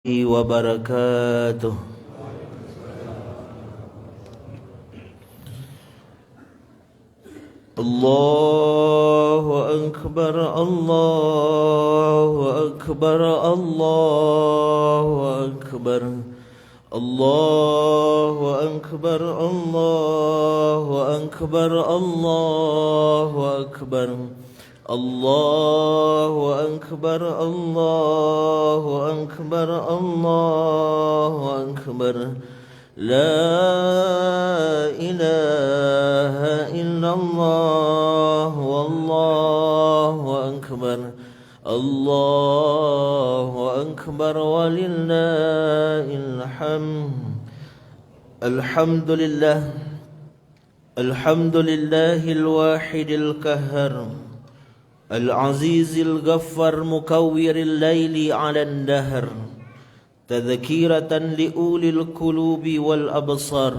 وبركاته. الله أكبر الله أكبر الله أكبر الله أكبر الله أكبر الله أكبر الله أكبر الله أكبر الله أكبر لا إله إلا الله والله أكبر الله أكبر ولله الحمد. الحمد لله الواحد القهار العزيز الغفار مكور الليل على النهر تذكيرة لأولي القلوب والأبصار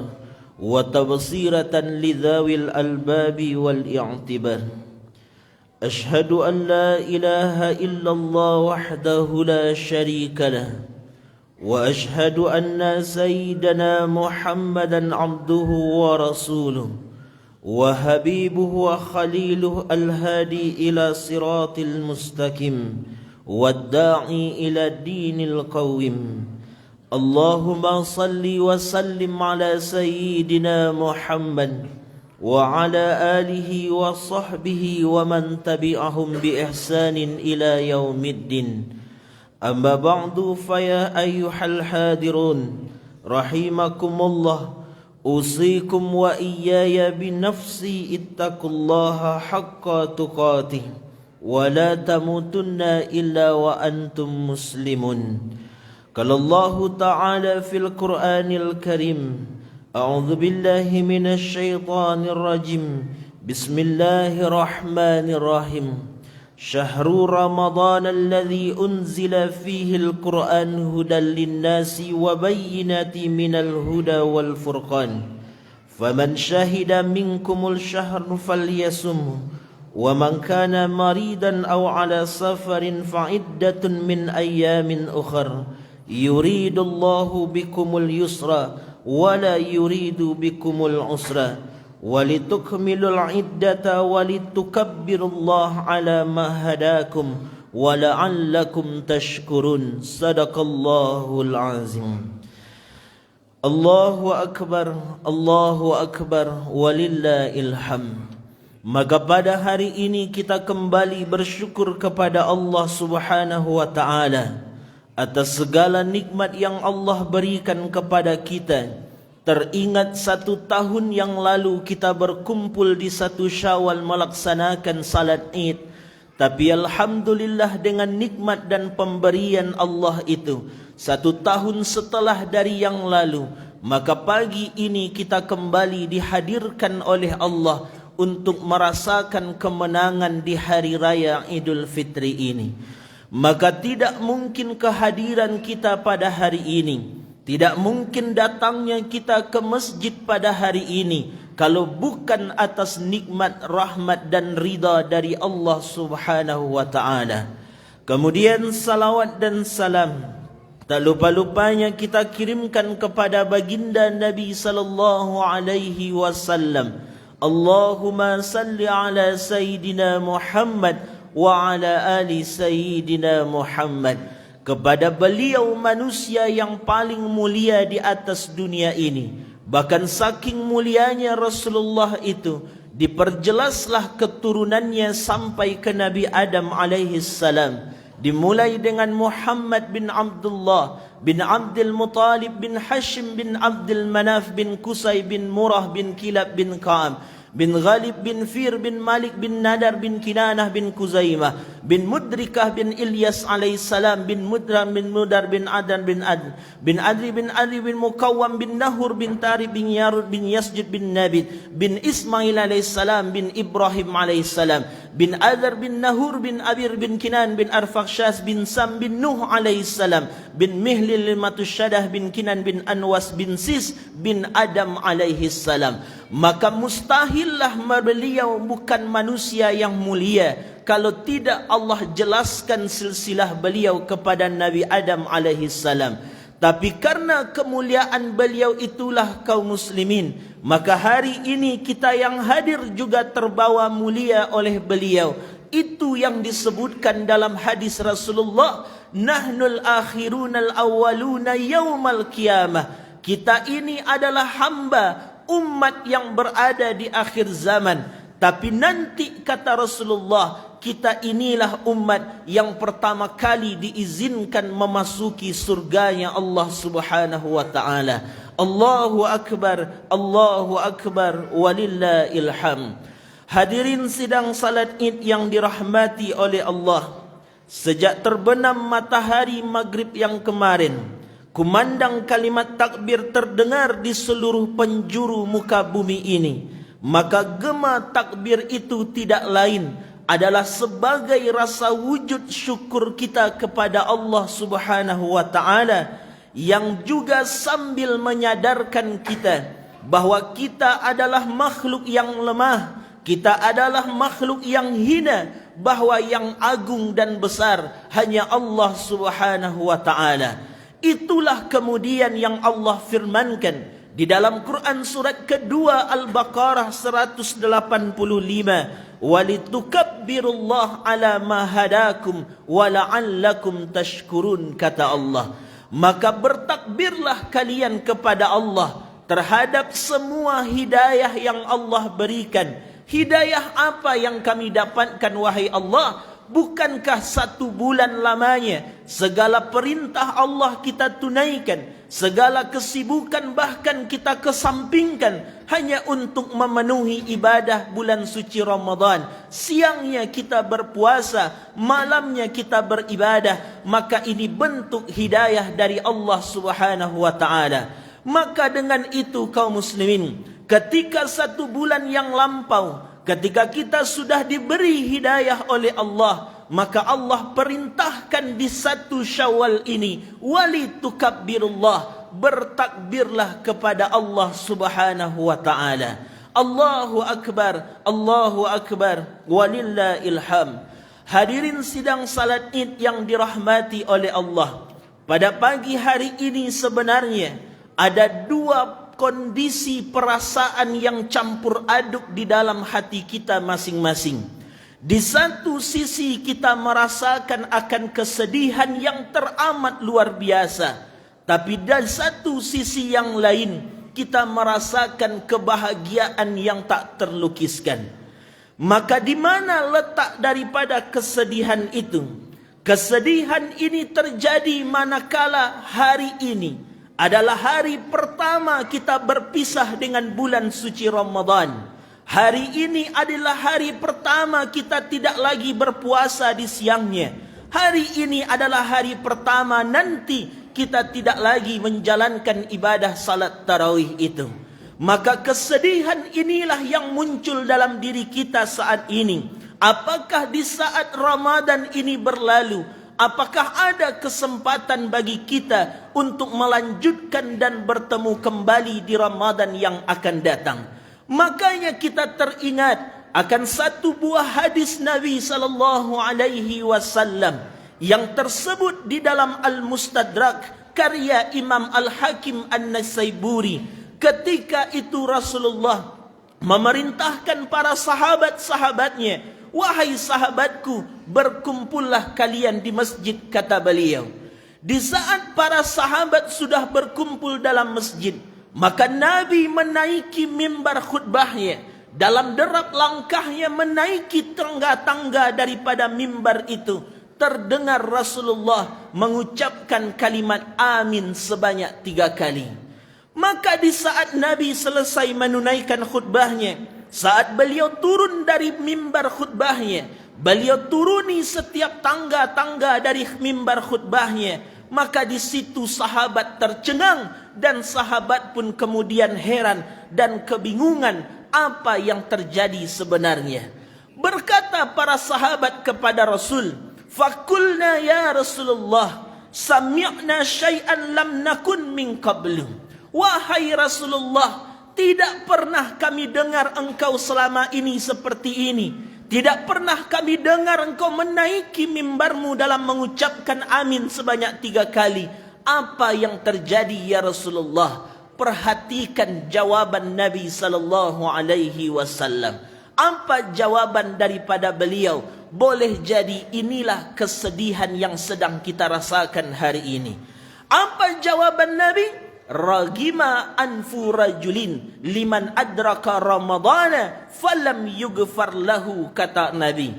وتبصيرة لذوي الألباب والاعتبار. أشهد أن لا إله إلا الله وحده لا شريك له وأشهد أن سيدنا محمدا عبده ورسوله وحبيبه وخليله الهادي إلى صراط المستقيم والداعي إلى الدين القويم. اللهم صل وسلم على سيدنا محمد وعلى آله وصحبه ومن تبعهم بإحسان إلى يوم الدين. أما بعد فيا أيها الحاضرون رحمكم الله أوصيكم وإياي بنفسي اتقوا الله حق تقاته ولا تموتن إلا وأنتم مسلمون. قال الله تعالى في القرآن الكريم أعوذ بالله من الشيطان الرجيم بسم الله الرحمن الرحيم شهر رمضان الذي أنزل فيه القرآن هدى للناس وبينات من الهدى والفرقان فمن شهد منكم الشهر فليصمه ومن كان مريضا أو على سفر فعدة من أيام أخر يريد الله بكم اليسر ولا يريد بكم العسر ولتكملوا العدة ولتكبروا الله على ما هداكم ولعلكم تشكرون. صدق الله العظيم. الله أكبر الله أكبر ولله الحمد. Maka pada hari ini kita kembali bersyukur kepada Allah Subhanahu wa Ta'ala atas segala nikmat yang Allah berikan kepada kita. Teringat 1 tahun yang lalu kita berkumpul di 1 Syawal melaksanakan salat Id. Tapi alhamdulillah dengan nikmat dan pemberian Allah itu 1 tahun setelah dari yang lalu, maka pagi ini kita kembali dihadirkan oleh Allah untuk merasakan kemenangan di hari raya Idul Fitri ini. Maka tidak mungkin kehadiran kita pada hari ini, tidak mungkin datangnya kita ke masjid pada hari ini kalau bukan atas nikmat, rahmat dan ridha dari Allah Subhanahu wa Ta'ala. Kemudian salawat dan salam tak lupa-lupanya kita kirimkan kepada baginda Nabi sallallahu alaihi wasallam. Allahumma salli ala Sayyidina Muhammad wa ala ali Sayyidina Muhammad. Kepada beliau manusia yang paling mulia di atas dunia ini. Bahkan saking mulianya Rasulullah itu, diperjelaslah keturunannya sampai ke Nabi Adam alaihi salam. Dimulai dengan Muhammad bin Abdullah bin Abdul Muttalib bin Hashim bin Abdul Manaf bin Qusay bin Murrah bin Kilab bin Ka'ab bin Ghalib bin Fir bin Malik bin Nadar bin Kinanah bin Kuzaimah bin Mudrikah bin Ilyas alaihissalam bin Mudram bin Mudar bin Adan bin Adl bin Adri bin Ali bin Mukawwam bin Nahur bin Tarib bin Yarud bin Yasjud bin Nabid bin Ismail alaihissalam bin Ibrahim alaihissalam bin Adar bin Nahur bin Abir bin Kinan bin Arfakhshas bin Sam bin Nuh alaihissalam, bin Mihlil Matusyadah bin Kinan bin Anwas bin Sis bin Adam alaihissalam. Maka mustahillah beliau bukan manusia yang mulia kalau tidak Allah jelaskan silsilah beliau kepada Nabi Adam alaihissalam. Tapi karena kemuliaan beliau itulah kaum muslimin, maka hari ini kita yang hadir juga terbawa mulia oleh beliau. Itu yang disebutkan dalam hadis Rasulullah, nahnul akhirunal awwaluna yaumal qiyamah. Kita ini adalah hamba, umat yang berada di akhir zaman. Tapi nanti kata Rasulullah, kita inilah umat yang pertama kali diizinkan memasuki surganya Allah Subhanahu wa taala. Allahu akbar, Allahu akbar, walillahil hamd. Hadirin sidang salat Id yang dirahmati oleh Allah. Sejak terbenam matahari maghrib yang kemarin, kumandang kalimat takbir terdengar di seluruh penjuru muka bumi ini. Maka gema takbir itu tidak lain adalah sebagai rasa wujud syukur kita kepada Allah Subhanahu wa taala, yang juga sambil menyadarkan kita bahwa kita adalah makhluk yang lemah, kita adalah makhluk yang hina, bahwa yang agung dan besar hanya Allah Subhanahu wa taala. Itulah kemudian yang Allah firmankan di dalam Quran surat kedua Al-Baqarah 185, walitukabbirullaha ala ma hadakum wa la'allakum tashkurun, kata Allah. Maka bertakbirlah kalian kepada Allah terhadap semua hidayah yang Allah berikan. Hidayah apa yang kami dapatkan wahai Allah? Bukankah 1 bulan lamanya segala perintah Allah kita tunaikan, segala kesibukan bahkan kita kesampingkan hanya untuk memenuhi ibadah bulan suci Ramadan. Siangnya kita berpuasa, malamnya kita beribadah. Maka ini bentuk hidayah dari Allah Subhanahu wa taala. Maka dengan itu kaum muslimin, ketika 1 bulan yang lampau, ketika kita sudah diberi hidayah oleh Allah, maka Allah perintahkan di 1 Syawal ini, walitukabbirullah, bertakbirlah kepada Allah Subhanahu wa taala. Allahu akbar, Allahu akbar, walillahil hamd. Hadirin sidang salat Id yang dirahmati oleh Allah, pada pagi hari ini sebenarnya ada 2 kondisi perasaan yang campur aduk di dalam hati kita masing-masing. Di satu sisi kita merasakan akan kesedihan yang teramat luar biasa, tapi dari satu sisi yang lain kita merasakan kebahagiaan yang tak terlukiskan. Maka di mana letak daripada kesedihan itu? Kesedihan ini terjadi manakala hari ini adalah hari pertama kita berpisah dengan bulan suci Ramadan. Hari ini adalah hari pertama kita tidak lagi berpuasa di siangnya. Hari ini adalah hari pertama nanti kita tidak lagi menjalankan ibadah salat tarawih itu. Maka kesedihan inilah yang muncul dalam diri kita saat ini. Apakah di saat Ramadan ini berlalu, apakah ada kesempatan bagi kita untuk melanjutkan dan bertemu kembali di Ramadan yang akan datang? Makanya kita teringat akan 1 buah hadis Nabi sallallahu alaihi wasallam yang tersebut di dalam Al-Mustadrak karya Imam Al-Hakim An-Nasaiburi. Ketika itu Rasulullah memerintahkan para sahabat-sahabatnya, wahai sahabatku, berkumpullah kalian di masjid, kata beliau. Di saat para sahabat sudah berkumpul dalam masjid, maka Nabi menaiki mimbar khutbahnya. Dalam derap langkahnya menaiki tangga-tangga daripada mimbar itu, terdengar Rasulullah mengucapkan kalimat amin sebanyak 3 kali. Maka di saat Nabi selesai menunaikan khutbahnya, saat beliau turun dari mimbar khutbahnya, beliau turuni setiap tangga-tangga dari mimbar khutbahnya, maka di situ sahabat tercengang dan sahabat pun kemudian heran dan kebingungan apa yang terjadi sebenarnya. Berkata para sahabat kepada Rasul, "Fakulna ya Rasulullah, sami'na syai'an lam nakun min qablu." Wahai Rasulullah, tidak pernah kami dengar engkau selama ini seperti ini. Tidak pernah kami dengar engkau menaiki mimbarmu dalam mengucapkan amin sebanyak 3 kali. Apa yang terjadi ya Rasulullah? Perhatikan jawaban Nabi sallallahu alaihi wasallam. Apa jawaban daripada beliau? Boleh jadi inilah kesedihan yang sedang kita rasakan hari ini. Apa jawaban Nabi? Ragima anfu rajulin liman adraka ramadana falam yughfar lahu, kata Nabi.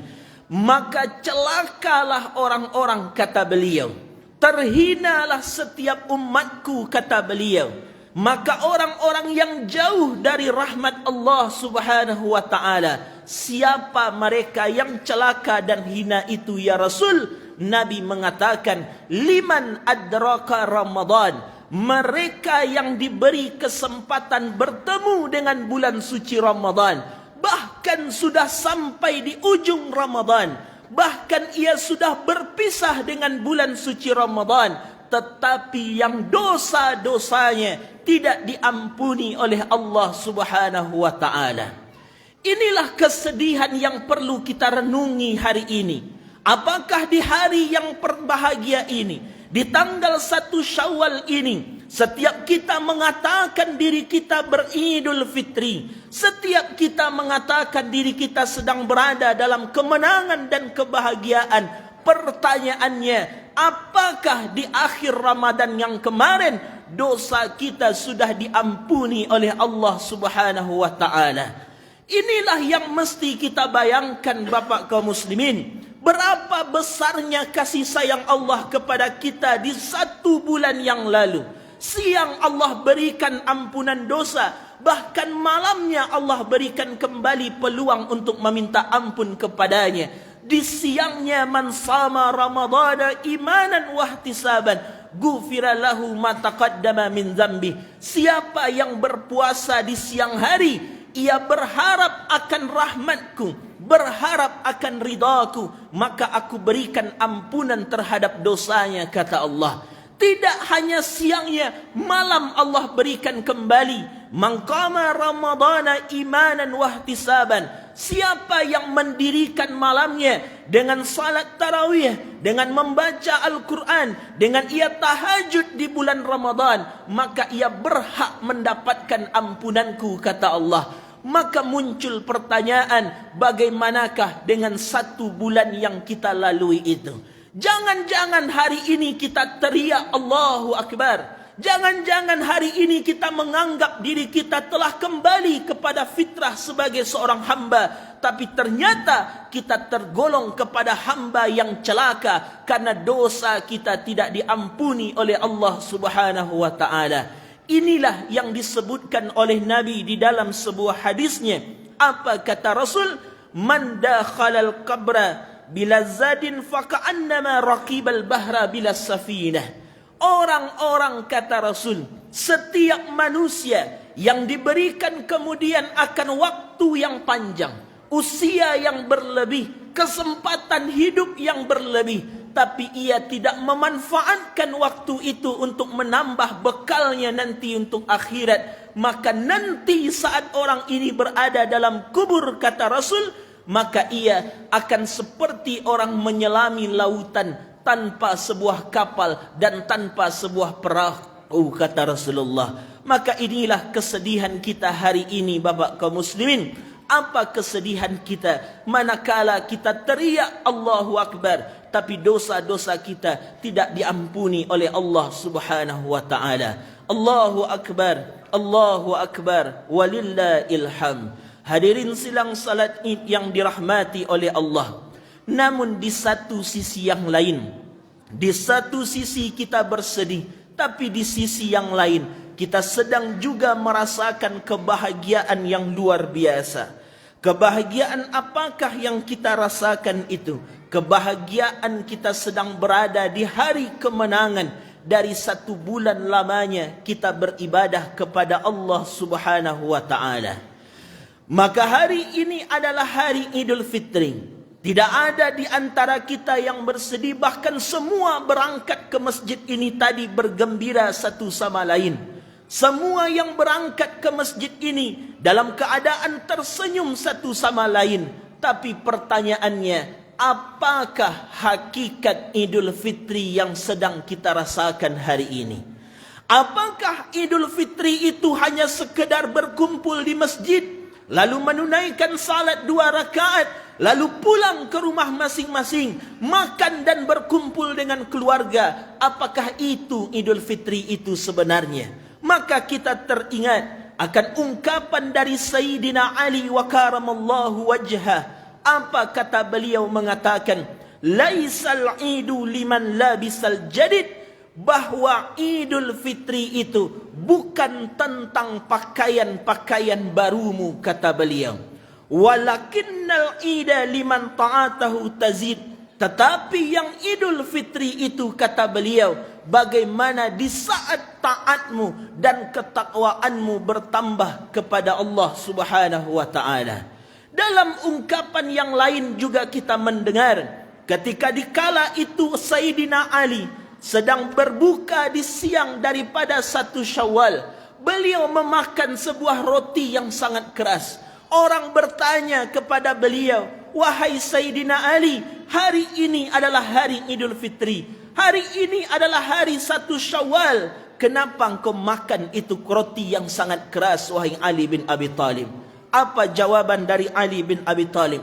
Maka celakalah orang-orang, kata beliau. Terhinalah setiap umatku, kata beliau. Maka orang-orang yang jauh dari rahmat Allah subhanahu wa ta'ala, siapa mereka yang celaka dan hina itu ya Rasul? Nabi mengatakan, liman adraka Ramadan, mereka yang diberi kesempatan bertemu dengan bulan suci Ramadan, bahkan sudah sampai di ujung Ramadan, bahkan ia sudah berpisah dengan bulan suci Ramadan, tetapi yang dosa-dosanya tidak diampuni oleh Allah subhanahu wa ta'ala. Inilah kesedihan yang perlu kita renungi hari ini. Apakah di hari yang berbahagia ini, di tanggal 1 Syawal ini, setiap kita mengatakan diri kita beridul fitri, setiap kita mengatakan diri kita sedang berada dalam kemenangan dan kebahagiaan, pertanyaannya, apakah di akhir Ramadan yang kemarin dosa kita sudah diampuni oleh Allah subhanahu wa ta'ala? Inilah yang mesti kita bayangkan, Bapak kaum muslimin. Berapa besarnya kasih sayang Allah kepada kita di 1 bulan yang lalu. Siang Allah berikan ampunan dosa, bahkan malamnya Allah berikan kembali peluang untuk meminta ampun kepadanya. Di siangnya, man sama Ramadana imanan wahtisaban ghufira lahu ma taqaddama min dzambi. Siapa yang berpuasa di siang hari, ia berharap akan rahmatku, berharap akan ridhaku, maka aku berikan ampunan terhadap dosanya, kata Allah. Tidak hanya siangnya, malam Allah berikan kembali. Man qama Ramadana imanan wahtisaban. Siapa yang mendirikan malamnya dengan salat tarawih, dengan membaca Al-Quran, dengan ia tahajud di bulan Ramadan, maka ia berhak mendapatkan ampunanku, kata Allah. Maka muncul pertanyaan, bagaimanakah dengan 1 bulan yang kita lalui itu? Jangan-jangan hari ini kita teriak Allahu Akbar. Jangan-jangan hari ini kita menganggap diri kita telah kembali kepada fitrah sebagai seorang hamba, tapi ternyata kita tergolong kepada hamba yang celaka karena dosa kita tidak diampuni oleh Allah Subhanahu wa taala. Inilah yang disebutkan oleh Nabi di dalam sebuah hadisnya. Apa kata Rasul? Man dakhalal qabra bila zadin faka'annama raqibal bahra bila safinah. Orang-orang, kata Rasul, setiap manusia yang diberikan kemudian akan waktu yang panjang, usia yang berlebih, kesempatan hidup yang berlebih, tapi ia tidak memanfaatkan waktu itu untuk menambah bekalnya nanti untuk akhirat, maka nanti saat orang ini berada dalam kubur, kata Rasul, maka ia akan seperti orang menyelami lautan tanpa sebuah kapal dan tanpa sebuah perahu, kata Rasulullah. Maka inilah kesedihan kita hari ini, Bapak kaum muslimin. Apa kesedihan kita manakala kita teriak Allahu Akbar, tapi dosa-dosa kita tidak diampuni oleh Allah Subhanahu wa taala. Allahu Akbar, Allahu Akbar, walillahil hamd. Hadirin silang salat Id yang dirahmati oleh Allah. Namun di satu sisi yang lain, di satu sisi kita bersedih, tapi di sisi yang lain kita sedang juga merasakan kebahagiaan yang luar biasa. Kebahagiaan apakah yang kita rasakan itu? Kebahagiaan kita sedang berada di hari kemenangan. Dari 1 bulan lamanya kita beribadah kepada Allah Subhanahu wa ta'ala. Maka hari ini adalah hari Idul Fitri. Tidak ada di antara kita yang bersedih, bahkan semua berangkat ke masjid ini tadi bergembira satu sama lain. Semua yang berangkat ke masjid ini dalam keadaan tersenyum satu sama lain. Tapi pertanyaannya, apakah hakikat Idul Fitri yang sedang kita rasakan hari ini? Apakah Idul Fitri itu hanya sekedar berkumpul di masjid, lalu menunaikan salat 2 rakaat, lalu pulang ke rumah masing-masing, makan dan berkumpul dengan keluarga? Apakah itu Idul Fitri itu sebenarnya? Maka kita teringat akan ungkapan dari Sayyidina Ali wa karamallahu wajhah. Apa kata beliau mengatakan, laisal idu liman labisal jadid, bahwa Idul Fitri itu bukan tentang pakaian-pakaian barumu, kata beliau. Walakinnal ida liman ta'atahu tazid, tetapi yang Idul Fitri itu, kata beliau, bagaimana di saat taatmu dan ketakwaanmu bertambah kepada Allah Subhanahu wa ta'ala. Dalam ungkapan yang lain juga kita mendengar, ketika dikala itu Sayyidina Ali sedang berbuka di siang daripada 1 Syawal, beliau memakan sebuah roti yang sangat keras. Orang bertanya kepada beliau, wahai Sayyidina Ali, hari ini adalah hari Idul Fitri, hari ini adalah hari 1 Syawal, kenapa engkau makan itu roti yang sangat keras, wahai Ali bin Abi Talib? Apa jawaban dari Ali bin Abi Talib?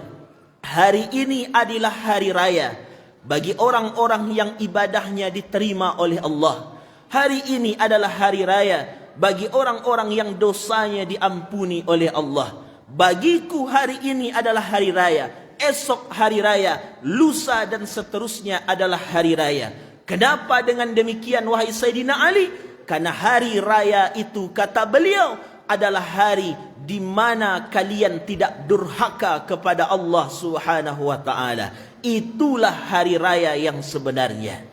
Hari ini adalah hari raya bagi orang-orang yang ibadahnya diterima oleh Allah. Hari ini adalah hari raya bagi orang-orang yang dosanya diampuni oleh Allah. Bagiku hari ini adalah hari raya, esok hari raya, lusa dan seterusnya adalah hari raya. Kenapa dengan demikian wahai Sayyidina Ali? Karena hari raya itu, kata beliau, adalah hari di mana kalian tidak durhaka kepada Allah Subhanahu wa ta'ala. Itulah hari raya yang sebenarnya.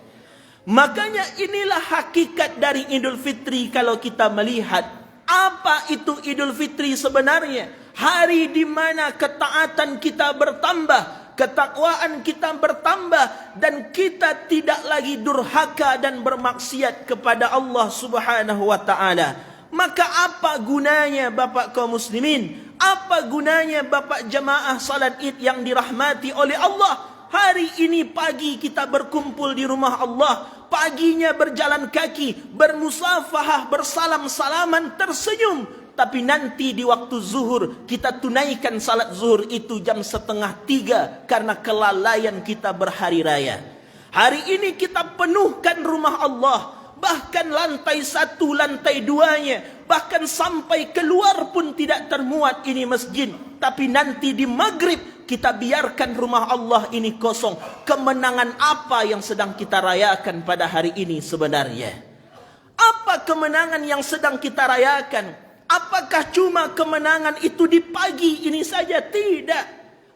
Makanya inilah hakikat dari Idul Fitri. Kalau kita melihat apa itu Idul Fitri sebenarnya, hari di mana ketaatan kita bertambah, ketakwaan kita bertambah, dan kita tidak lagi durhaka dan bermaksiat kepada Allah Subhanahu wa ta'ala. Maka apa gunanya Bapak kaum muslimin? Apa gunanya Bapak jamaah salat Id yang dirahmati oleh Allah? Hari ini pagi kita berkumpul di rumah Allah, paginya berjalan kaki, bermusafahah, bersalam-salaman, tersenyum. Tapi nanti di waktu zuhur kita tunaikan salat zuhur itu jam 2:30 karena kelalaian kita berhari raya. Hari ini kita penuhkan rumah Allah, bahkan lantai 1, lantai 2-nya, bahkan sampai keluar pun tidak termuat ini masjid. Tapi nanti di maghrib kita biarkan rumah Allah ini kosong. Kemenangan apa yang sedang kita rayakan pada hari ini sebenarnya? Apa kemenangan yang sedang kita rayakan? Apakah cuma kemenangan itu di pagi ini saja? Tidak.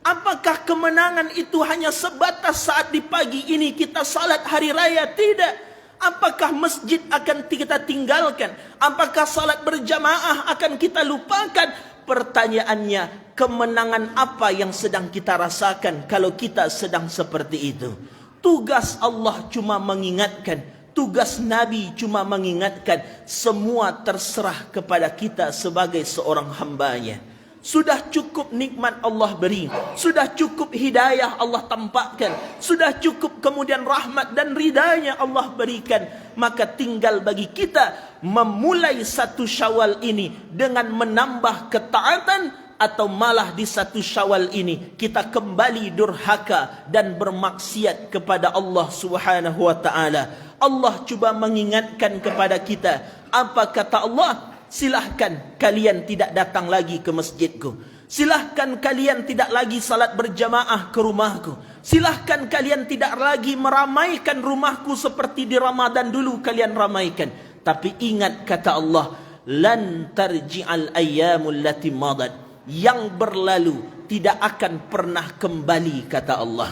Apakah kemenangan itu hanya sebatas saat di pagi ini kita salat hari raya? Tidak. Apakah masjid akan kita tinggalkan? Apakah salat berjamaah akan kita lupakan? Pertanyaannya, kemenangan apa yang sedang kita rasakan kalau kita sedang seperti itu? Tugas Allah cuma mengingatkan, tugas Nabi cuma mengingatkan. Semua terserah kepada kita sebagai seorang hambanya. Sudah cukup nikmat Allah beri, sudah cukup hidayah Allah tampakkan, sudah cukup kemudian rahmat dan ridanya Allah berikan. Maka tinggal bagi kita memulai 1 Syawal ini dengan menambah ketaatan, atau malah di 1 Syawal ini kita kembali durhaka dan bermaksiat kepada Allah Subhanahu wa ta'ala. Allah cuba mengingatkan kepada kita. Apa kata Allah? Silahkan kalian tidak datang lagi ke masjidku. Silahkan kalian tidak lagi salat berjamaah ke rumahku. Silahkan kalian tidak lagi meramaikan rumahku seperti di Ramadan dulu kalian ramaikan. Tapi ingat kata Allah, lan tarji'al ayyamul lati madat. Yang berlalu tidak akan pernah kembali, kata Allah.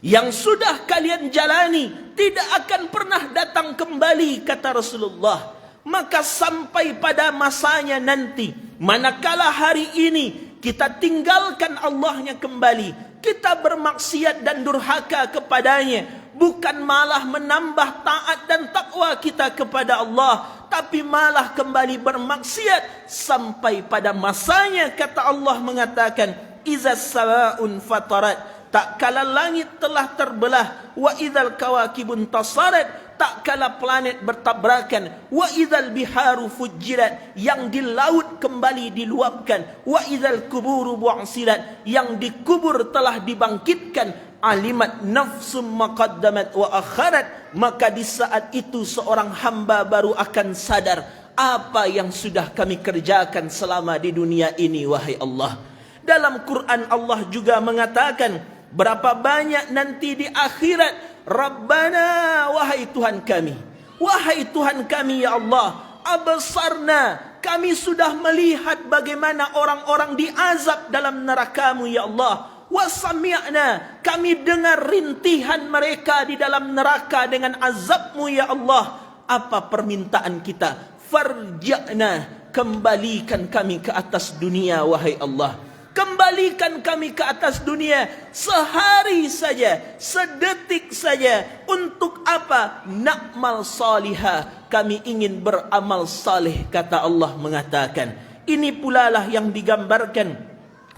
Yang sudah kalian jalani tidak akan pernah datang kembali, kata Rasulullah. Maka sampai pada masanya nanti, manakala hari ini kita tinggalkan Allahnya kembali, kita bermaksiat dan durhaka kepadanya, bukan malah menambah taat dan takwa kita kepada Allah, tapi malah kembali bermaksiat sampai pada masanya. Kata Allah mengatakan, iza samaa'un fatarat, tak kala langit telah terbelah, wa idzal kawakibun tasarat, tak kala planet bertabrakan, wa idzal biharu fujirat, yang di laut kembali diluapkan, wa idzal kuburu bu'sirat, yang dikubur telah dibangkitkan, alimat nafsum maqaddamat wa akharat, maka di saat itu seorang hamba baru akan sadar apa yang sudah kami kerjakan selama di dunia ini, wahai Allah. Dalam Quran Allah juga mengatakan, berapa banyak nanti di akhirat, Rabbana, wahai Tuhan kami, wahai Tuhan kami ya Allah, absarna, kami sudah melihat bagaimana orang-orang diazab dalam neraka-Mu ya Allah, wasami'na, kami dengar rintihan mereka di dalam neraka dengan azab-Mu ya Allah. Apa permintaan kita? Farji'na, kembalikan kami ke atas dunia wahai Allah. Kembalikan kami ke atas dunia sehari saja, sedetik saja. Untuk apa? Na'mal salihah, kami ingin beramal saleh. Kata Allah mengatakan, ini pula lah yang digambarkan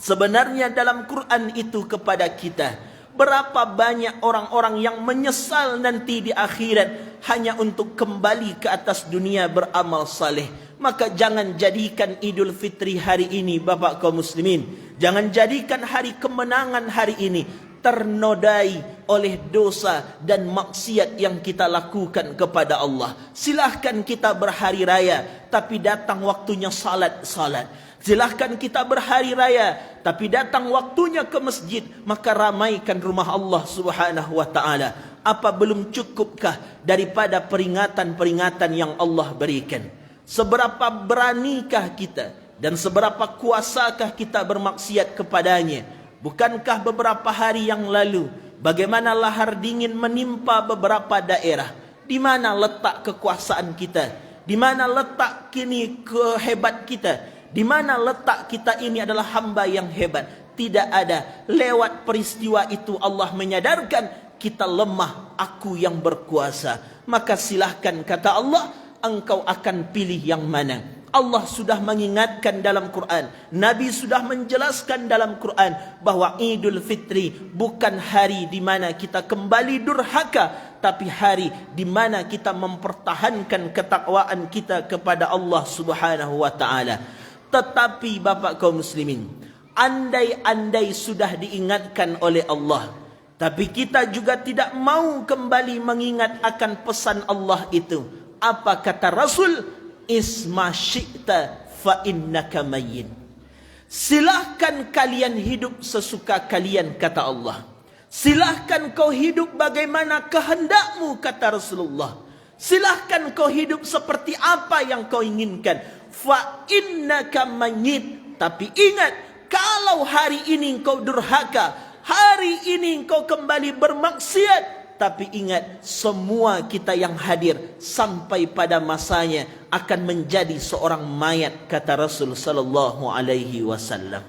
sebenarnya dalam Quran itu kepada kita. Berapa banyak orang-orang yang menyesal nanti di akhirat hanya untuk kembali ke atas dunia beramal saleh. Maka jangan jadikan Idul Fitri hari ini, Bapak kaum muslimin, jangan jadikan hari kemenangan hari ini ternodai oleh dosa dan maksiat yang kita lakukan kepada Allah. Silahkan kita berhari raya, tapi datang waktunya salat. Silahkan kita berhari raya, tapi datang waktunya ke masjid, maka ramaikan rumah Allah subhanahu wa ta'ala. Apa belum cukupkah daripada peringatan-peringatan yang Allah berikan? Seberapa beranikah kita dan seberapa kuasakah kita bermaksiat kepadanya? Bukankah beberapa hari yang lalu bagaimana lahar dingin menimpa beberapa daerah? Di mana letak kekuasaan kita? Di mana letak kini kehebat kita? Di mana letak kita ini adalah hamba yang hebat? Tidak ada. Lewat peristiwa itu Allah menyadarkan kita lemah, aku yang berkuasa. Maka silahkan, kata Allah, engkau akan pilih yang mana? Allah sudah mengingatkan dalam Quran, Nabi sudah menjelaskan dalam Quran bahwa Idul Fitri bukan hari di mana kita kembali durhaka, tapi hari di mana kita mempertahankan ketakwaan kita kepada Allah Subhanahu wa taala. Tetapi Bapak kaum muslimin, andai-andai sudah diingatkan oleh Allah, tapi kita juga tidak mau kembali mengingat akan pesan Allah itu. Apa kata Rasul? Isma syi'ta fa innaka mayyin. Silahkan kalian hidup sesuka kalian, kata Allah. Silahkan kau hidup bagaimana kehendakmu, kata Rasulullah. Silahkan kau hidup seperti apa yang kau inginkan. Fa innaka mayyin. Tapi ingat, kalau hari ini kau durhaka, hari ini kau kembali bermaksiat, tapi ingat, semua kita yang hadir sampai pada masanya akan menjadi seorang mayat, kata Rasul sallallahu alaihi wasallam.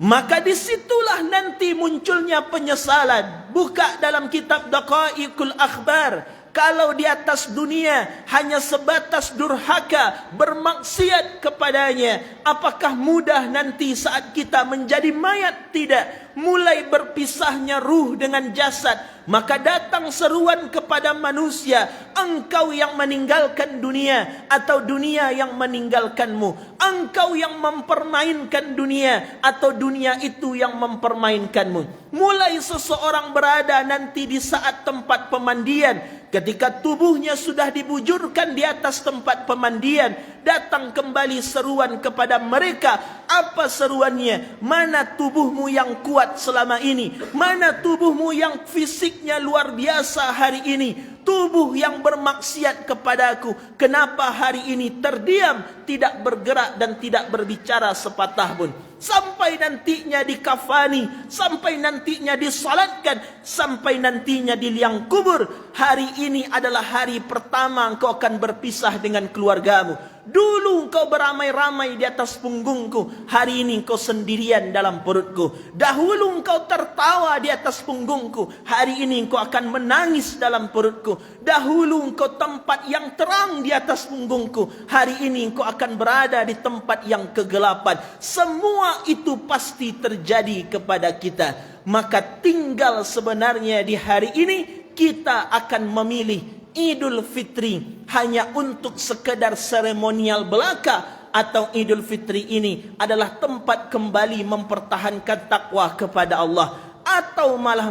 Maka disitulah nanti munculnya penyesalan. Buka dalam kitab Daqaiqul Akhbar. Kalau di atas dunia hanya sebatas durhaka, bermaksiat kepadanya, apakah mudah nanti saat kita menjadi mayat? Tidak. Mulai berpisahnya ruh dengan jasad, maka datang seruan kepada manusia, engkau yang meninggalkan dunia atau dunia yang meninggalkanmu, engkau yang mempermainkan dunia atau dunia itu yang mempermainkanmu. Mulai seseorang berada nanti di saat tempat pemandian, ketika tubuhnya sudah dibujurkan di atas tempat pemandian, datang kembali seruan kepada mereka. Apa seruannya? Mana tubuhmu yang kuat selama ini? Mana tubuhmu yang fisiknya luar biasa hari ini? Tubuh yang bermaksiat kepadaku, kenapa hari ini terdiam, tidak bergerak dan tidak berbicara sepatah pun? sampai nantinya dikafani, sampai nantinya disalatkan, sampai nantinya di liang kubur. Hari ini adalah hari pertama engkau akan berpisah dengan keluargamu. Dulu engkau beramai-ramai di atas punggungku, hari ini engkau sendirian dalam perutku. Dahulu engkau tertawa di atas punggungku, hari ini engkau akan menangis dalam perutku. Dahulu engkau tempat yang terang di atas punggungku, hari ini engkau akan berada di tempat yang kegelapan. Semua itu pasti terjadi kepada kita. Maka tinggal sebenarnya di hari ini kita akan memilih Idul Fitri hanya untuk sekedar seremonial belaka, atau Idul Fitri ini adalah tempat kembali mempertahankan takwa kepada Allah, atau malah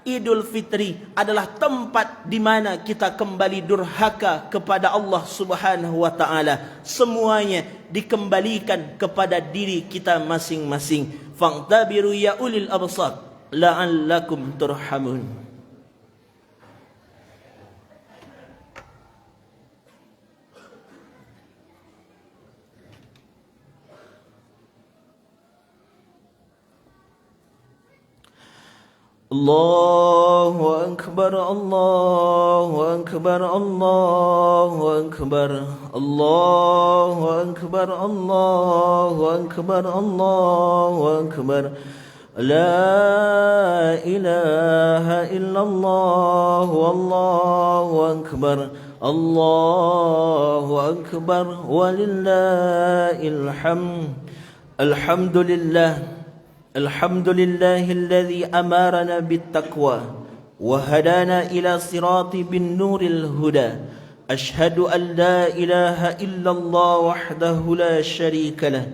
Idul Fitri adalah tempat di mana kita kembali durhaka kepada Allah Subhanahu wa taala. Semuanya dikembalikan kepada diri kita masing-masing. Fa'tabiru ya ulil absar la'allakum turhamun. Allahu Akbar, Allahu Akbar, Allahu Akbar, Allahu Akbar, Allahu Akbar, Allahu Akbar. La ilaha illallah, Wallahu Akbar, Allahu Akbar, walillahil hamd. Alhamdulillah. الحمد لله الذي أمرنا بالتقوى وهدانا إلى صراط بالنور الهدى. أشهد أن لا إله إلا الله وحده لا شريك له،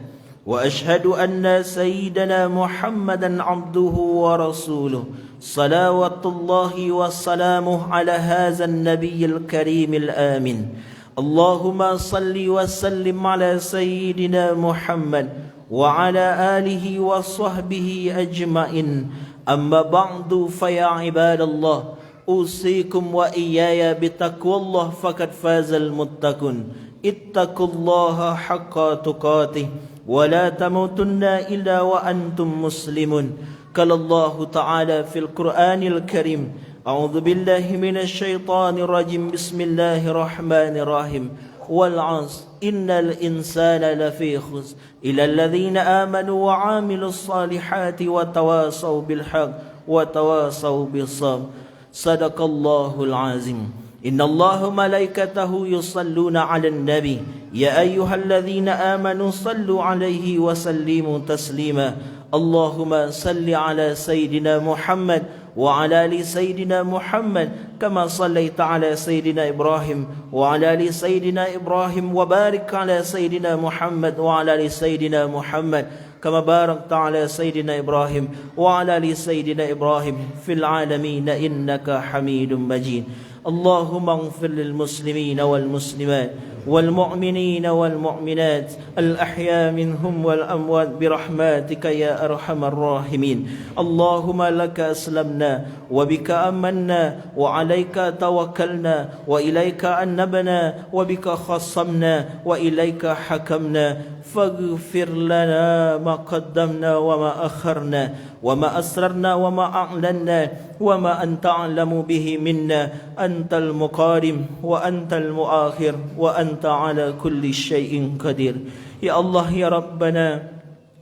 وأشهد أن سيدنا محمدا عبده ورسوله، صلوات الله وسلامه على هذا النبي الكريم الآمن. اللهم صل وسلم على سيدنا محمد وعلى آله وصحبه أجمعين. أما بعد فيا عباد الله، أوصيكم وإياي بتقوى الله فقد فاز المتقون. اتقوا الله حق تقاته ولا تموتن إلا وأنتم مسلمون. قال الله تعالى في القرآن الكريم: أعوذ بالله من الشيطان الرجيم، بسم الله الرحمن الرحيم. والعصر إن الإنسان لفي خسر إلا الذين آمنوا وعاملوا الصالحات وتواصوا بالحق وتواصوا بالصبر. صدق الله العظيم. إن الله ملائكته يصلون على النبي يا أيها الذين آمنوا صلوا عليه وسلموا تسليما. اللهم صل على سيدنا محمد وعلى آل سيدنا محمد كما صليت على سيدنا إبراهيم وعلى آل سيدنا إبراهيم، وبارك على سيدنا محمد وعلى آل سيدنا محمد كما باركت على سيدنا إبراهيم وعلى آل سيدنا إبراهيم في العالمين إنك حميد مجيد. اللهم اغفر للمسلمين والمسلمات والمؤمنين والمؤمنات الأحياء منهم والأموات برحمتك يا أرحم الراحمين. اللهم لك أسلمنا وبك آمنا وعليك توكلنا وإليك أنبنا وبك خصمنا وإليك حكمنا. فاغفر لنا ما قدمنا وما أخرنا وما أسررنا وما أعلنا وما أنت أعلم به منا. أنت المقدم وأنت المؤخر وأنت على كل شيء قدير. Ya Allah, ya Rabbana,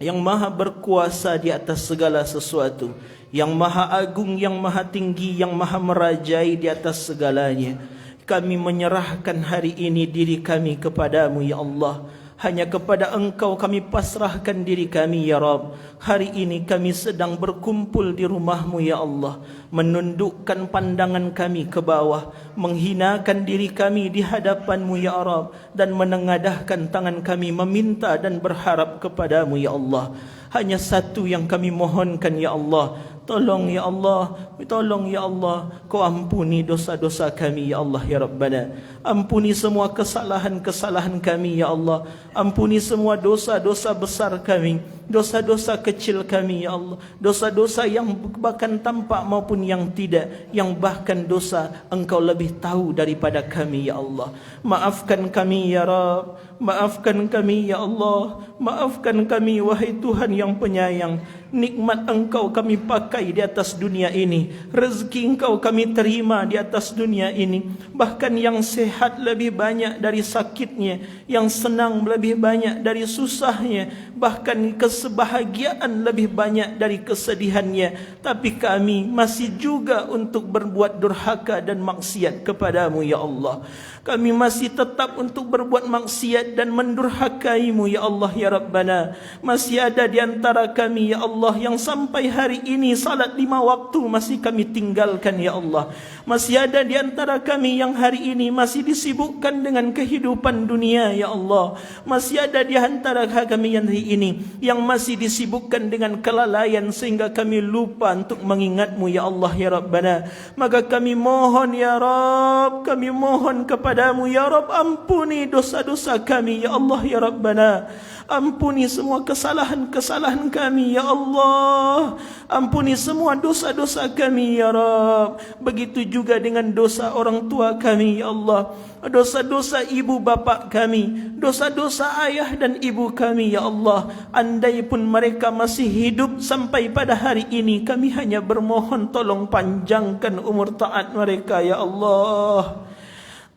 yang maha berkuasa di atas segala sesuatu, yang maha agung, yang maha tinggi, yang maha merajai di atas segalanya, kami menyerahkan hari ini diri kami kepadamu ya Allah. Hanya kepada Engkau kami pasrahkan diri kami ya Rabb. Hari ini kami sedang berkumpul di rumah-Mu ya Allah, menundukkan pandangan kami ke bawah, menghinakan diri kami di hadapan-Mu ya Rabb, dan menengadahkan tangan kami meminta dan berharap kepadamu ya Allah. Hanya satu yang kami mohonkan ya Allah, tolong ya Allah, tolong ya Allah, Kau ampuni dosa-dosa kami ya Allah ya Rabbana. Ampuni semua kesalahan-kesalahan kami ya Allah. Ampuni semua dosa-dosa besar kami. dosa-dosa kecil kami ya Allah, dosa-dosa yang bahkan tampak maupun yang tidak, yang bahkan dosa Engkau lebih tahu daripada kami ya Allah. Maafkan kami ya Rabb, maafkan kami ya Allah, maafkan kami wahai Tuhan yang penyayang. Nikmat Engkau kami pakai di atas dunia ini, rezeki Engkau kami terima di atas dunia ini. Bahkan yang sehat lebih banyak dari sakitnya, yang senang lebih banyak dari susahnya, bahkan kesebahagiaan lebih banyak dari kesedihannya. Tapi kami masih juga untuk berbuat durhaka dan maksiat kepadamu ya Allah. Kami masih tetap untuk berbuat maksiat dan mendurhakaimu ya Allah ya Rabbana. Masih ada di antara kami ya Allah yang sampai hari ini salat 5 waktu masih kami tinggalkan ya Allah. Masih ada di antara kami yang hari ini masih disibukkan dengan kehidupan dunia ya Allah. Masih ada di antara kami yang hari ini yang masih disibukkan dengan kelalaian sehingga kami lupa untuk mengingatmu ya Allah ya Rabbana. Maka kami mohon ya Rabb, kami mohon kepadamu ya Rabb, ampuni dosa-dosa kami ya Allah ya Rabbana. Ampuni semua kesalahan-kesalahan kami ya Allah. Ampuni semua dosa-dosa kami ya Rabb. Begitu juga dengan dosa orang tua kami ya Allah, dosa-dosa ibu bapa kami, dosa-dosa ayah dan ibu kami ya Allah. Andai pun mereka masih hidup sampai pada hari ini, kami hanya bermohon tolong panjangkan umur taat mereka ya Allah.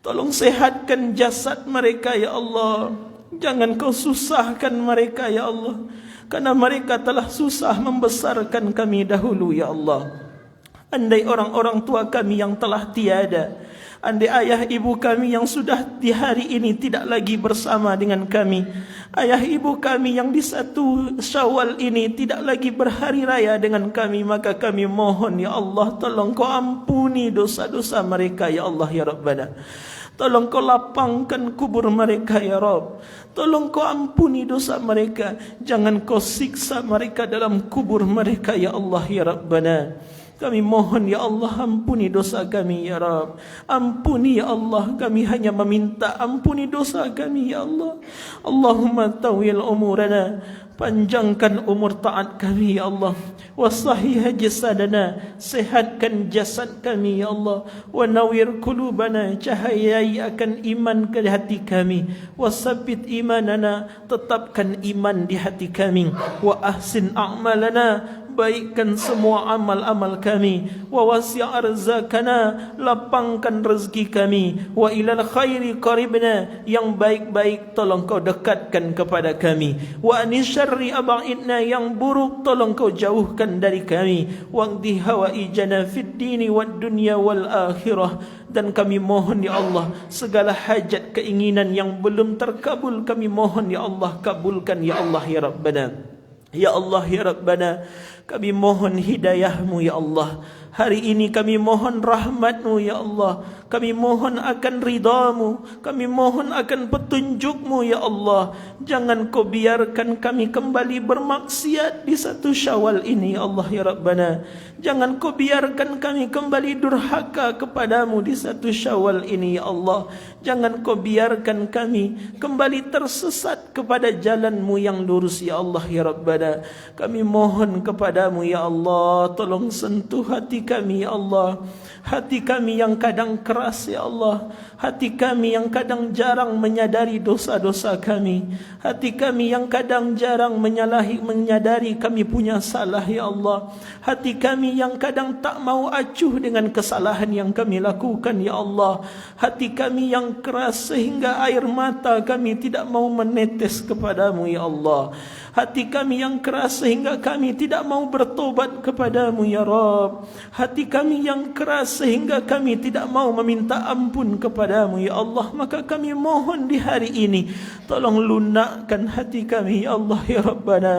Tolong sehatkan jasad mereka ya Allah. Jangan kau susahkan mereka ya Allah, karena mereka telah susah membesarkan kami dahulu ya Allah. Andai orang-orang tua kami yang telah tiada, andai ayah ibu kami yang sudah di hari ini tidak lagi bersama dengan kami, ayah ibu kami yang di 1 Syawal ini tidak lagi berhari raya dengan kami, maka kami mohon ya Allah, tolong kau ampuni dosa-dosa mereka ya Allah ya Rabbana. Tolong kau lapangkan kubur mereka ya Rabb. Tolong kau ampuni dosa mereka. Jangan kau siksa mereka dalam kubur mereka ya Allah ya Rabbana. Kami mohon ya Allah, ampuni dosa kami ya Rabb. Ampuni ya Allah, kami hanya meminta ampuni dosa kami ya Allah. Allahumma tawil umurana, panjangkan umur taat kami ya Allah. Wasahih jasadana, sehatkan jasad kami ya Allah. Wa nawir qulubana, cahayai akan iman ke hati kami. Wasabbit imanana, tetapkan iman di hati kami. Wa ahsin a'malana, baikkan semua amal-amal kami. Wa wasi' arzakana, lapangkan rezeki kami. Wa ilal khairi qaribna, yang baik-baik tolong kau dekatkan kepada kami. Wa anisyarri aba'idna, yang buruk tolong kau jauhkan dari kami. Waqdi hawaijana fid dini wad dunya wal akhirah. Dan kami mohon ya Allah, segala hajat keinginan yang belum terkabul kami mohon ya Allah, kabulkan ya Allah ya Rabbana. Ya Allah ya Rabbana, kami mohon hidayahmu ya Allah. Hari ini kami mohon rahmatmu ya Allah. Kami mohon akan ridhamu, kami mohon akan petunjukmu ya Allah. Jangan kau biarkan kami kembali bermaksiat di 1 Syawal ini ya Allah ya Rabbana. Jangan kau biarkan kami kembali durhaka kepadamu di 1 Syawal ini ya Allah. Jangan kau biarkan kami kembali tersesat kepada jalanmu yang lurus ya Allah ya Rabbana. Kami mohon kepadamu ya Allah, tolong sentuh hati kami ya Allah. Hati kami yang kadang keras ya Allah. Hati kami yang kadang jarang menyadari dosa-dosa kami. Hati kami yang kadang jarang menyadari kami punya salah ya Allah. Hati kami yang kadang tak mau acuh dengan kesalahan yang kami lakukan ya Allah. Hati kami yang keras sehingga air mata kami tidak mau menetes kepadamu ya Allah. Hati kami yang keras sehingga kami tidak mau bertobat kepadamu ya Rabb. Hati kami yang keras sehingga kami tidak mau meminta ampun kepadamu ya Allah. Maka kami mohon di hari ini, tolong lunakkan hati kami ya Allah ya Rabbana.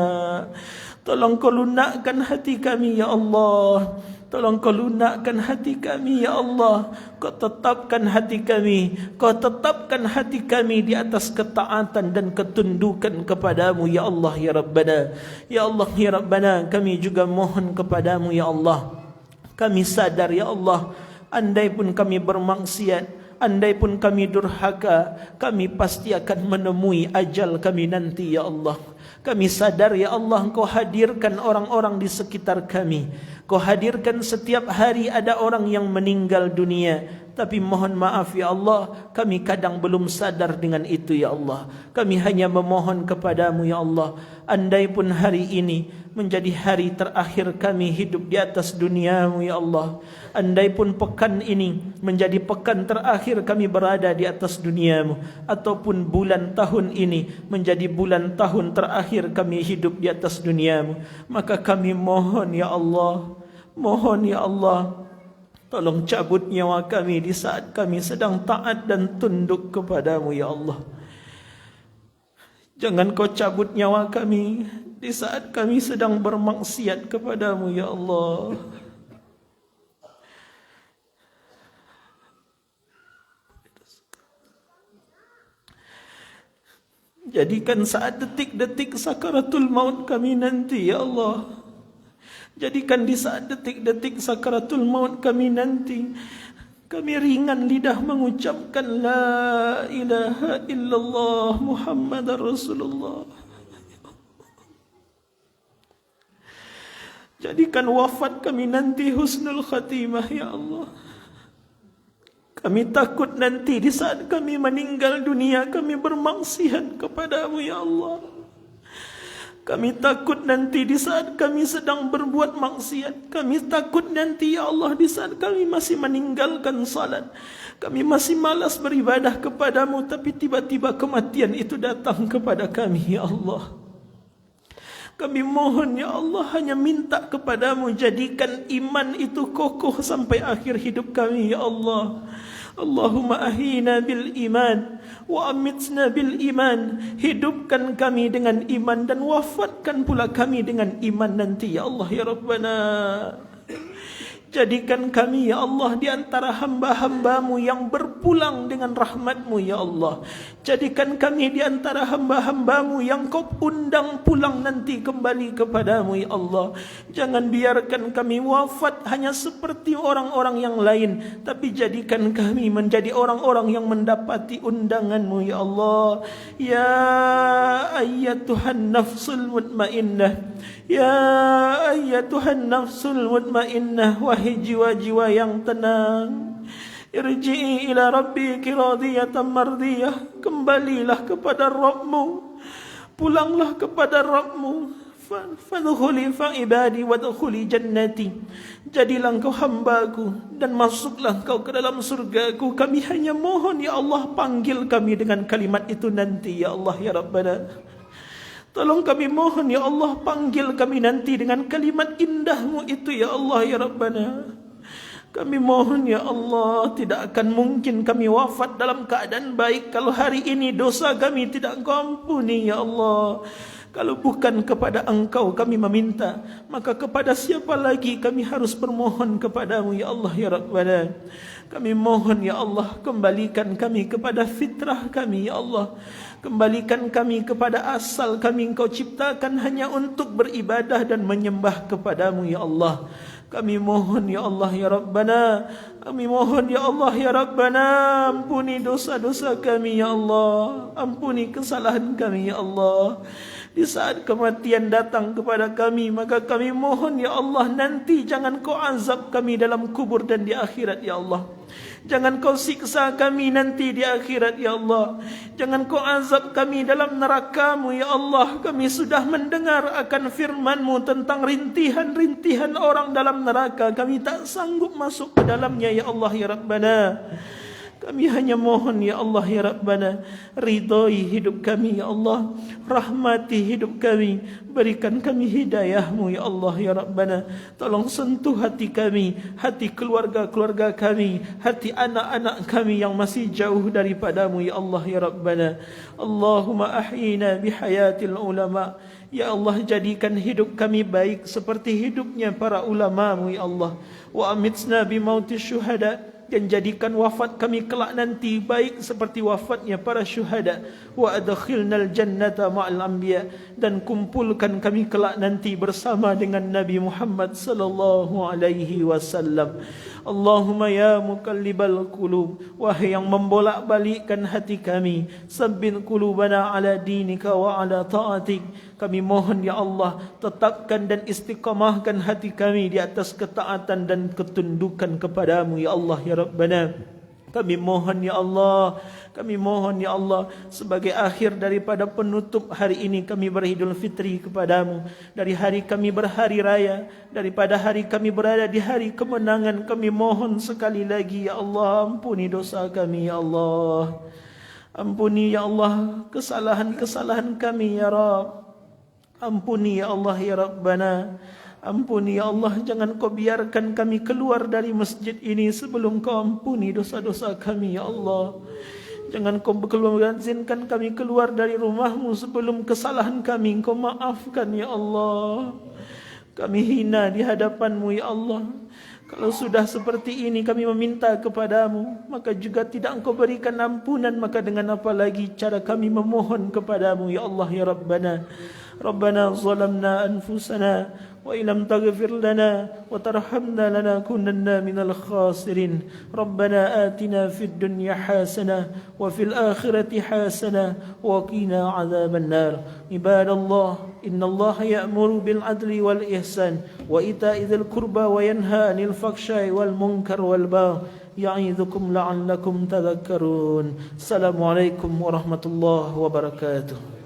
Tolong kau lunakkan hati kami ya Allah. Tolong kau lunakkan hati kami ya Allah. Kau tetapkan hati kami, kau tetapkan hati kami di atas ketaatan dan ketundukan kepadamu ya Allah ya Rabbana. Ya Allah ya Rabbana, kami juga mohon kepadamu ya Allah. Kami sadar ya Allah, andai pun kami bermaksiat, Andai pun kami durhaka, kami pasti akan menemui ajal kami nanti ya Allah. Kami sadar ya Allah, Engkau hadirkan orang-orang di sekitar kami. Kau hadirkan setiap hari ada orang yang meninggal dunia. Tapi mohon maaf ya Allah, kami kadang belum sadar dengan itu ya Allah. Kami hanya memohon kepadamu ya Allah, andai pun hari ini menjadi hari terakhir kami hidup di atas duniamu ya Allah. Andai pun pekan ini menjadi pekan terakhir kami berada di atas duniamu, ataupun bulan tahun ini menjadi bulan tahun terakhir kami hidup di atas duniamu, maka kami mohon ya Allah, mohon ya Allah, tolong cabut nyawa kami di saat kami sedang taat dan tunduk kepadamu ya Allah. Jangan kau cabut nyawa kami di saat kami sedang bermaksiat kepadamu ya Allah. Jadikan saat detik-detik sakaratul maut kami nanti ya Allah. Jadikan di saat detik-detik sakaratul maut kami nanti, kami ringan lidah mengucapkan La ilaha illallah Muhammadar Rasulullah. Jadikan wafat kami nanti husnul khatimah ya Allah. Kami takut nanti di saat kami meninggal dunia kami bermaksiat kepadamu ya Allah. Kami takut nanti di saat kami sedang berbuat maksiat. Kami takut nanti ya Allah di saat kami masih meninggalkan salat. Kami masih malas beribadah kepadamu, tapi tiba-tiba kematian itu datang kepada kami ya Allah. Kami mohon ya Allah, hanya minta kepadamu, jadikan iman itu kokoh sampai akhir hidup kami ya Allah. Allahumma ahina bil iman wa amitna bil iman. Hidupkan kami dengan iman dan wafatkan pula kami dengan iman nanti ya Allah ya Rabbana. Jadikan kami ya Allah di antara hamba-hambamu yang berpulang dengan rahmatmu ya Allah. Jadikan kami di antara hamba-hambamu yang kau undang pulang nanti kembali kepadamu ya Allah. Jangan biarkan kami wafat hanya seperti orang-orang yang lain, tapi jadikan kami menjadi orang-orang yang mendapati undanganmu ya Allah. Ya ayyatuhan nafsul mutmainnah, ya ayyatuhan nafsul mutmainnah, wahai jiwa-jiwa yang tenang, irji'i ila rabbiki radiyatan mardiyah, kembalilah kepada Rabbmu, pulanglah kepada Rabbmu. Fadkhuli fa ibadi wadkhuli jannati. Jadilah engkau hambaku dan masuklah engkau ke dalam surgaku. Kami hanya mohon ya Allah, panggil kami dengan kalimat itu nanti ya Allah ya Rabbana. Tolong kami mohon ya Allah, panggil kami nanti dengan kalimat indahmu itu ya Allah ya Rabbana. Kami mohon ya Allah, tidak akan mungkin kami wafat dalam keadaan baik kalau hari ini dosa kami tidak Engkau ampuni ya Allah. Kalau bukan kepada Engkau kami meminta, maka kepada siapa lagi kami harus bermohon kepadamu ya Allah ya Rabbana. Kami mohon ya Allah, kembalikan kami kepada fitrah kami ya Allah. Kembalikan kami kepada asal kami Engkau ciptakan hanya untuk beribadah dan menyembah kepadamu ya Allah. Kami mohon ya Allah ya Rabbana, kami mohon ya Allah ya Rabbana, ampuni dosa-dosa kami ya Allah, ampuni kesalahan kami ya Allah. Di saat kematian datang kepada kami, maka kami mohon ya Allah, nanti jangan kau azab kami dalam kubur dan di akhirat ya Allah. Jangan kau siksa kami nanti di akhirat ya Allah. Jangan kau azab kami dalam neraka-Mu ya Allah. Kami sudah mendengar akan firman-Mu tentang rintihan-rintihan orang dalam neraka. Kami tak sanggup masuk ke dalamnya ya Allah ya Rabbana. Kami hanya mohon ya Allah ya Rabbana, ridhoi hidup kami ya Allah, rahmati hidup kami, berikan kami hidayah-Mu ya Allah ya Rabbana. Tolong sentuh hati kami, hati keluarga-keluarga kami, hati anak-anak kami yang masih jauh daripada-Mu ya Allah ya Rabbana. Allahumma ahyina bihayatil ulama. Ya Allah, jadikan hidup kami baik seperti hidupnya para ulama-Mu ya Allah. Wa amitna bimautis syuhada, dan jadikan wafat kami kelak nanti baik seperti wafatnya para syuhada. Wa adkhilnal jannata ma'al anbiya, dan kumpulkan kami kelak nanti bersama dengan Nabi Muhammad sallallahu alaihi wasallam. Allahumma ya muqallibal qulub, wahai yang membolak-balikkan hati kami, sabbin qulubana ala dinika wa ala ta'atik. Kami mohon ya Allah, tetapkan dan istiqamahkan hati kami di atas ketaatan dan ketundukan kepadamu ya Allah ya Rabbana. Kami mohon ya Allah, kami mohon ya Allah, sebagai akhir daripada penutup hari ini kami beridul fitri kepadamu. Dari hari kami berhari raya, daripada hari kami berada di hari kemenangan, kami mohon sekali lagi ya Allah, ampuni dosa kami ya Allah. Ampuni ya Allah kesalahan-kesalahan kami ya Rabb. Ampuni ya Allah ya Rabbana. Ampuni ya Allah, jangan kau biarkan kami keluar dari masjid ini sebelum kau ampuni dosa-dosa kami ya Allah. Jangan kau izinkan kami keluar dari rumahmu sebelum kesalahan kami kau maafkan ya Allah. Kami hina di hadapanmu ya Allah. Kalau sudah seperti ini kami meminta kepadamu, maka juga tidak engkau berikan ampunan, maka dengan apa lagi cara kami memohon kepadamu ya Allah ya Rabbana. Rabbana zalamna anfusana wa illam taghfir lana wa tarhamna lanakunanna minal khasirin. Rabbana atina fid dunya hasanah wa fil akhirati hasanah wa qina adzaban nar. Ibadallah, innallaha ya'muru bil adli wal ihsan wa ita'i dzil qurba wa yanha 'anil fakhsha'i wal munkar wal baghi ya'idzukum la'allakum tadhakkarun. Assalamualaikum warahmatullahi wabarakatuh.